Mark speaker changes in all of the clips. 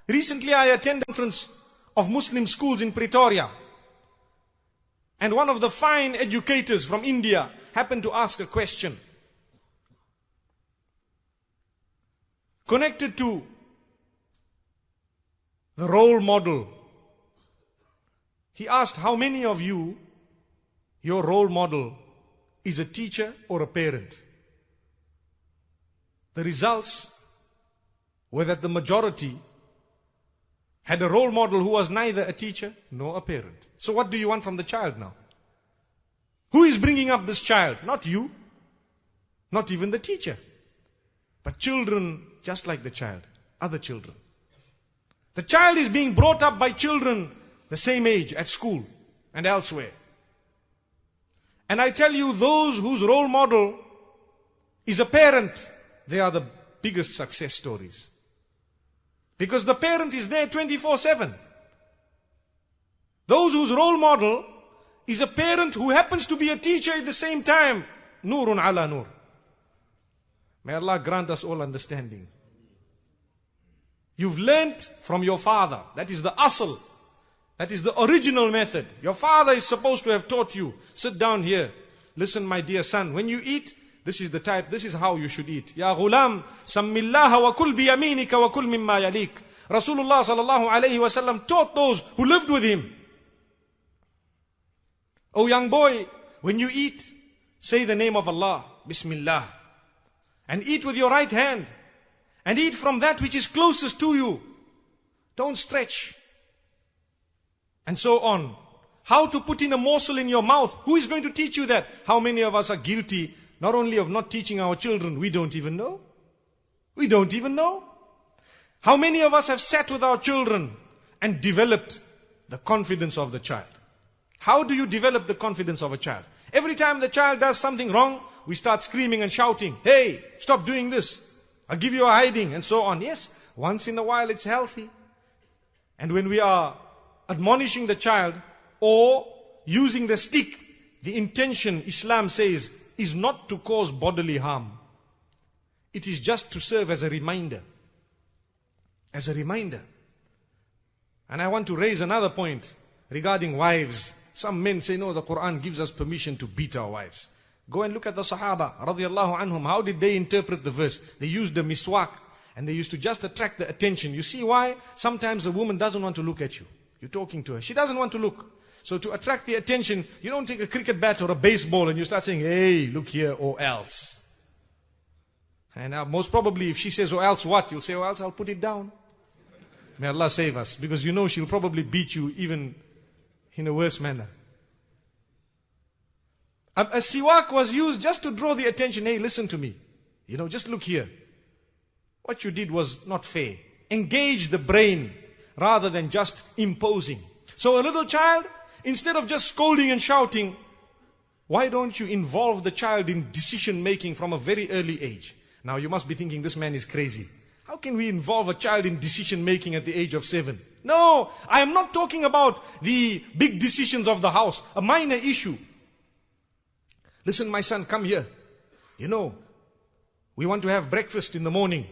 Speaker 1: Recently I attended a conference of Muslim schools in Pretoria. And one of the fine educators from India happened to ask a question connected to the role model. He asked, how many of you, your role model is a teacher or a parent? The results were that the majority had a role model who was neither a teacher nor a parent. So what do you want from the child now? Who is bringing up this child? Not you, not even the teacher, but children just like the child, other children. The child is being brought up by children the same age at school and elsewhere. And I tell you, those whose role model is a parent, they are the biggest success stories. Because the parent is there 24/7. Those whose role model is a parent who happens to be a teacher at the same time, Nurun ala nur. May Allah grant us all understanding. You've learnt from your father. That is the asl. That is the original method. Your father is supposed to have taught you. Sit down here. Listen, my dear son. When you eat, this is the type, this is how you should eat. Ya ghulam, sammillaha wa kul biyaminika wa kul mimma yalik. Rasulullah sallallahu alayhi wa sallam taught those who lived with him. Oh young boy, when you eat, say the name of Allah, Bismillah. And eat with your right hand. And eat from that which is closest to you. Don't stretch. And so on. How to put in a morsel in your mouth. Who is going to teach you that? How many of us are guilty not only of not teaching our children, we don't even know. We don't even know. How many of us have sat with our children and developed the confidence of the child? How do you develop the confidence of a child? Every time the child does something wrong, we start screaming and shouting, hey, stop doing this. I'll give you a hiding, and so on. Yes, once in a while it's healthy. And when we are admonishing the child or using the stick, the intention, Islam says, is not to cause bodily harm. It is just to serve as a reminder. As a reminder. And I want to raise another point regarding wives. Some men say, no, the Quran gives us permission to beat our wives. Go and look at the Sahaba, radiallahu anhum. How did they interpret the verse? They used the miswak, and they used to just attract the attention. You see why? Sometimes a woman doesn't want to look at you. You're talking to her. She doesn't want to look. So to attract the attention, you don't take a cricket bat or a baseball and you start saying, hey, look here, or else. And most probably if she says, or else what? You'll say, or else I'll put it down. May Allah save us. Because you know she'll probably beat you even in a worse manner. A siwak was used just to draw the attention. Hey, listen to me. You know, just look here. What you did was not fair. Engage the brain rather than just imposing. So a little child, instead of just scolding and shouting, why don't you involve the child in decision making from a very early age? Now you must be thinking this man is crazy. How can we involve a child in decision making at the age of 7? No, I am not talking about the big decisions of the house. A minor issue. Listen, my son, come here. You know, we want to have breakfast in the morning.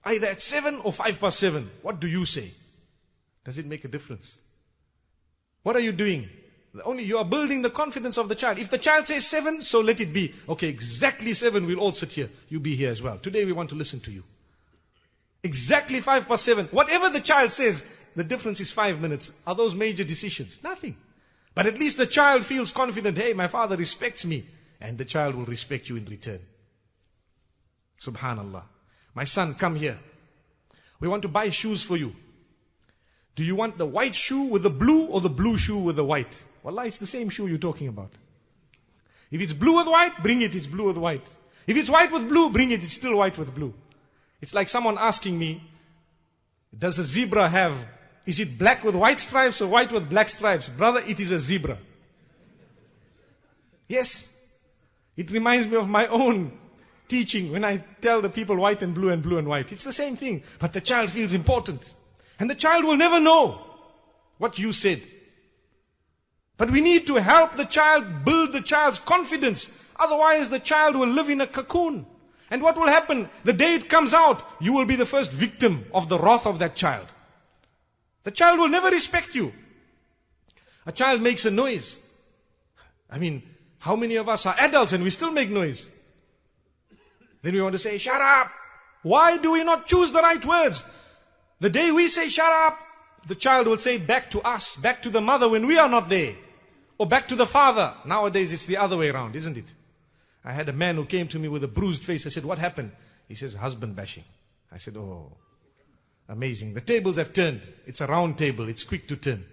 Speaker 1: Either at 7 or 7:05. What do you say? Does it make a difference? What are you doing? Only you are building the confidence of the child. If the child says 7, so let it be. Okay, exactly 7, we'll all sit here. You be here as well. Today we want to listen to you. Exactly 7:05. Whatever the child says, the difference is 5 minutes. Are those major decisions? Nothing. But at least the child feels confident. Hey, my father respects me. And the child will respect you in return. Subhanallah. My son, come here. We want to buy shoes for you. Do you want the white shoe with the blue or the blue shoe with the white? Wallah, it's the same shoe you're talking about. If it's blue with white, bring it, it's blue with white. If it's white with blue, bring it, it's still white with blue. It's like someone asking me, does a zebra have, is it black with white stripes or white with black stripes? Brother, it is a zebra. Yes. It reminds me of my own teaching when I tell the people white and blue and white. It's the same thing. But the child feels important. And the child will never know what you said. But we need to help the child build the child's confidence. Otherwise the child will live in a cocoon. And what will happen? The day it comes out, you will be the first victim of the wrath of that child. The child will never respect you. A child makes a noise. I mean, how many of us are adults and we still make noise? Then we want to say, shut up. Why do we not choose the right words? The day we say, shut up, the child will say back to us, back to the mother when we are not there. Or back to the father. Nowadays it's the other way around, isn't it? I had a man who came to me with a bruised face. I said, what happened? He says, husband bashing. I said, oh, amazing. The tables have turned. It's a round table. It's quick to turn.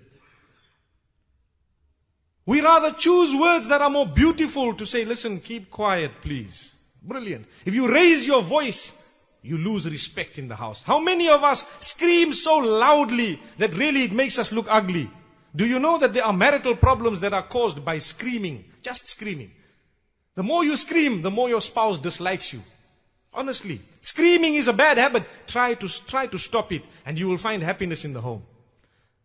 Speaker 1: We rather choose words that are more beautiful to say, listen, keep quiet, please. Brilliant. If you raise your voice, you lose respect in the house. How many of us scream so loudly that really it makes us look ugly? Do you know that there are marital problems that are caused by screaming? Just screaming. The more you scream, the more your spouse dislikes you. Honestly, screaming is a bad habit. Try to stop it and you will find happiness in the home.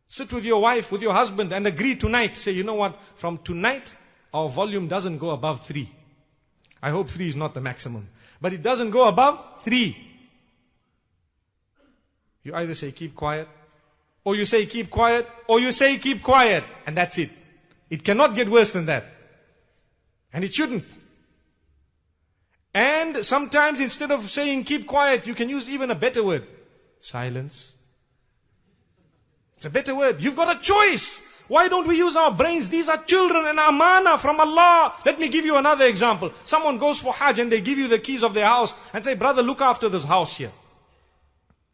Speaker 1: Sit with your wife, with your husband and agree tonight. Say, you know what? From tonight, our volume doesn't go above 3. I hope 3 is not the maximum. But it doesn't go above 3. You either say keep quiet, or you say keep quiet, or you say keep quiet. And that's it. It cannot get worse than that. And it shouldn't. And sometimes instead of saying keep quiet, you can use even a better word. Silence. It's a better word. You've got a choice. Why don't we use our brains? These are children and amana from Allah. Let me give you another example. Someone goes for Hajj and they give you the keys of their house and say, brother, look after this house here.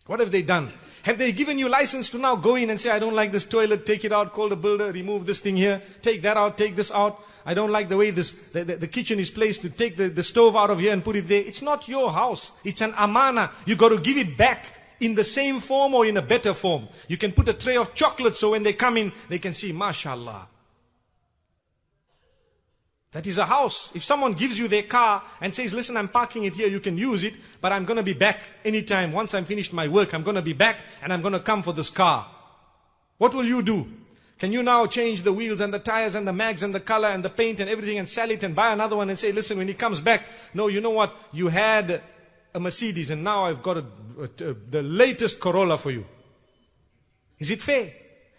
Speaker 1: What have they done? Have they given you license to now go in and say, I don't like this toilet, take it out, call the builder, remove this thing here, take that out, take this out. I don't like the way the kitchen is placed, to take the stove out of here and put it there. It's not your house. It's an amana. You got to give it back in the same form or in a better form. You can put a tray of chocolates so when they come in, they can see, mashallah. That is a house. If someone gives you their car and says, listen, I'm parking it here, you can use it, but I'm going to be back anytime. Once I'm finished my work, I'm going to be back and I'm going to come for this car. What will you do? Can you now change the wheels and the tires and the mags and the color and the paint and everything and sell it and buy another one and say, listen, when he comes back, no, you know what? You had a Mercedes and now I've got the latest Corolla for you. Is it fair?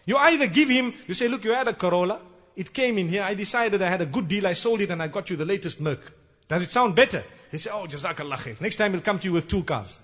Speaker 1: You either give him, you say, look, you had a Corolla. It came in here. I decided I had a good deal. I sold it and I got you the latest Menk. Does it sound better? They say, oh, Jazakallah khair. Next time he'll come to you with 2 cars.